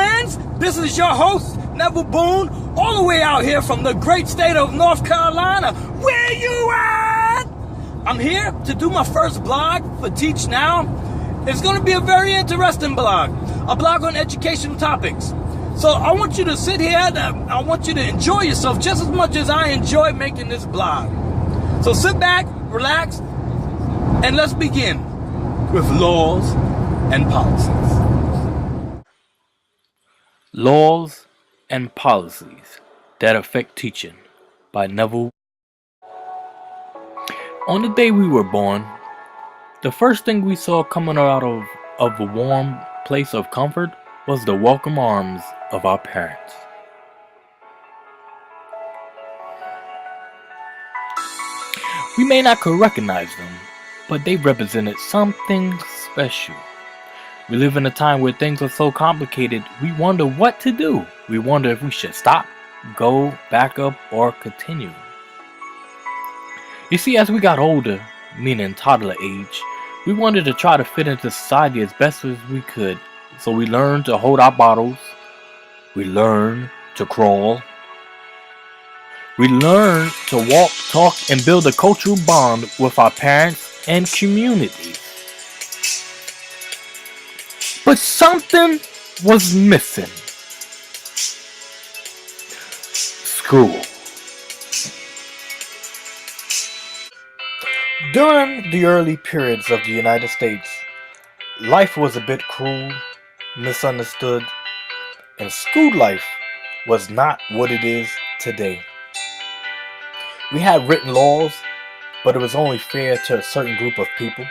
friends, this is your host, Neville Boone, all the way out here from the great state of North Carolina. Where you at? I'm here to do my first blog for Teach Now. It's going to be a very interesting blog, a blog on educational topics. So I want you to sit here, I want you to enjoy yourself just as much as I enjoy making this blog. So sit back, relax, and let's begin with laws and policies. Laws and policies that affect teaching by Neville. On the day we were born, the first thing we saw coming out of a warm place of comfort was the welcome arms of our parents. We may not could recognize them, but they represented something special. We live in a time where things are so complicated, we wonder what to do. We wonder if we should stop, go, back up, or continue. You see, as we got older, meaning toddler age, we wanted to try to fit into society as best as we could. So we learned to hold our bottles. We learned to crawl. We learned to walk, talk, and build a cultural bond with our parents and community. But something was missing. School. During the early periods of the United States, life was a bit cruel, misunderstood, and school life was not what it is today. We had written laws, but it was only fair to a certain group of people.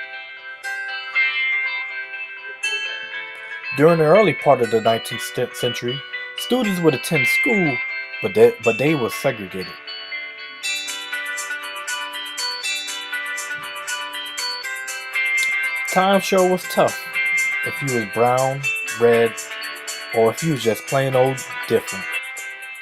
During the early part of the 19th century, students would attend school, but they were segregated. Times sure was tough if you was brown, red, or if you was just plain old different.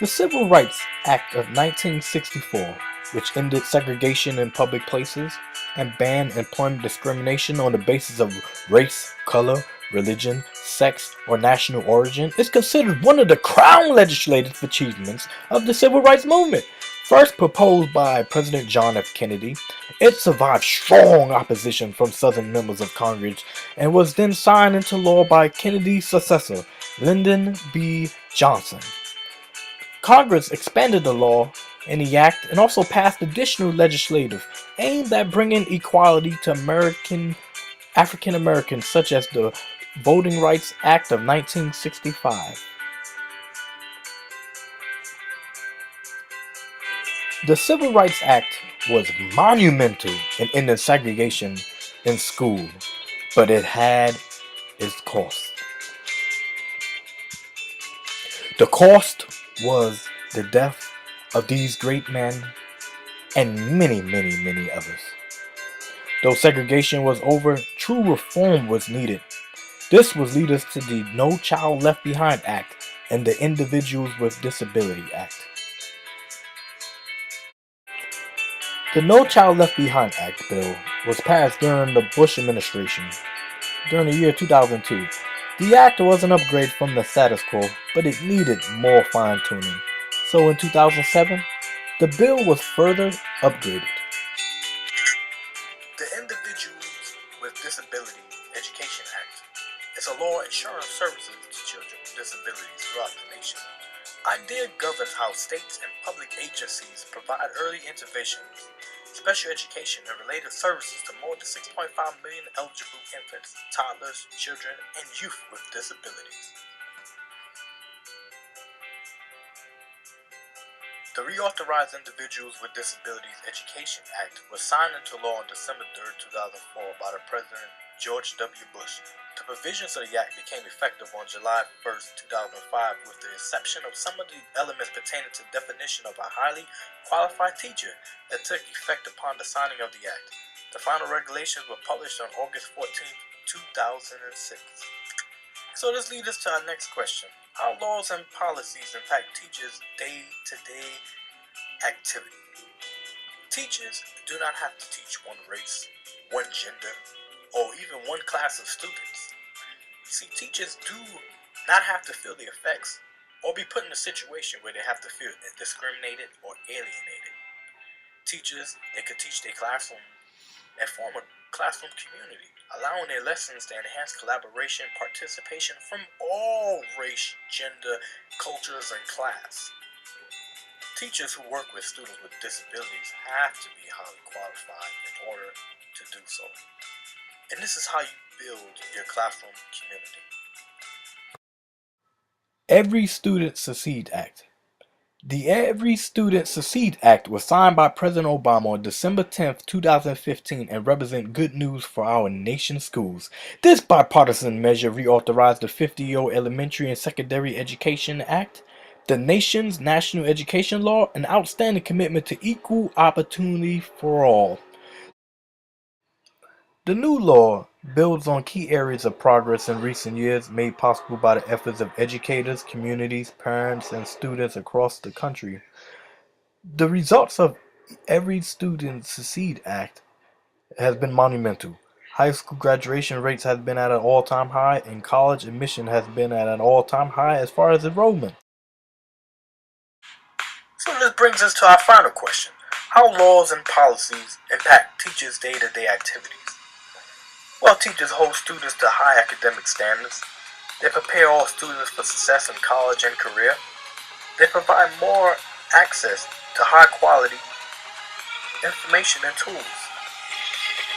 The Civil Rights Act of 1964, which ended segregation in public places and banned employment discrimination on the basis of race, color, religion, sex, or national origin, is considered one of the crown legislative achievements of the Civil Rights Movement. First proposed by President John F. Kennedy, it survived strong opposition from Southern members of Congress and was then signed into law by Kennedy's successor, Lyndon B. Johnson. Congress expanded the law in the act and also passed additional legislation aimed at bringing equality to African Americans, such as the Voting Rights Act of 1965. The Civil Rights Act was monumental in ending segregation in school, but it had its cost. The cost was the death of these great men and many, many, many others. Though segregation was over, true reform was needed. This would lead us to the No Child Left Behind Act and the Individuals with Disability Act. The No Child Left Behind Act bill was passed during the Bush administration during the year 2002. The act was an upgrade from the status quo, but it needed more fine-tuning. So in 2007, the bill was further upgraded. The Individuals with Disability Education Act is a law ensuring services to children with disabilities throughout the nation. IDEA governs how states and public agencies provide early interventions, special education, and related services to more than 6.5 million eligible infants, toddlers, children, and youth with disabilities. The Reauthorized Individuals with Disabilities Education Act was signed into law on December 3, 2004 by the President George W. Bush. The provisions of the act became effective on July 1, 2005, with the exception of some of the elements pertaining to the definition of a highly qualified teacher that took effect upon the signing of the act. The final regulations were published on August 14, 2006. So this leads us to our next question. How laws and policies impact teachers' day-to-day activity? Teachers do not have to teach one race, one gender, or even one class of students. See, teachers do not have to feel the effects or be put in a situation where they have to feel discriminated or alienated. Teachers, they could teach their classroom and form a classroom community, allowing their lessons to enhance collaboration and participation from all race, gender, cultures, and class. Teachers who work with students with disabilities have to be highly qualified in order to do so. And this is how you build your classroom community. Every Student Succeed Act. The Every Student Succeed Act was signed by President Obama on December 10th, 2015 and represents good news for our nation's schools. This bipartisan measure reauthorized the 50-year Elementary and Secondary Education Act, the nation's national education law, an outstanding commitment to equal opportunity for all. The new law builds on key areas of progress in recent years made possible by the efforts of educators, communities, parents, and students across the country. The results of Every Student Succeed Act has been monumental. High school graduation rates have been at an all-time high, and college admission has been at an all-time high as far as enrollment. So this brings us to our final question. How laws and policies impact teachers' day-to-day activities? Well, teachers hold students to high academic standards. They prepare all students for success in college and career. They provide more access to high-quality information and tools.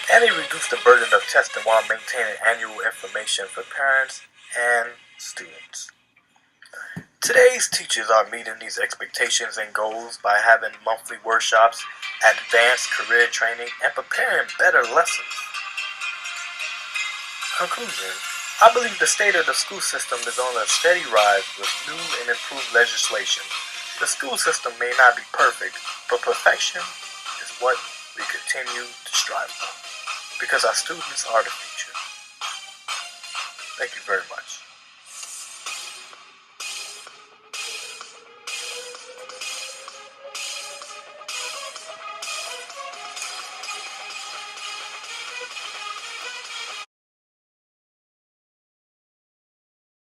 And they reduce the burden of testing while maintaining annual information for parents and students. Today's teachers are meeting these expectations and goals by having monthly workshops, advanced career training, and preparing better lessons. Conclusion. I believe the state of the school system is on a steady rise with new and improved legislation. The school system may not be perfect, but perfection is what we continue to strive for, because our students are the future. Thank you very much.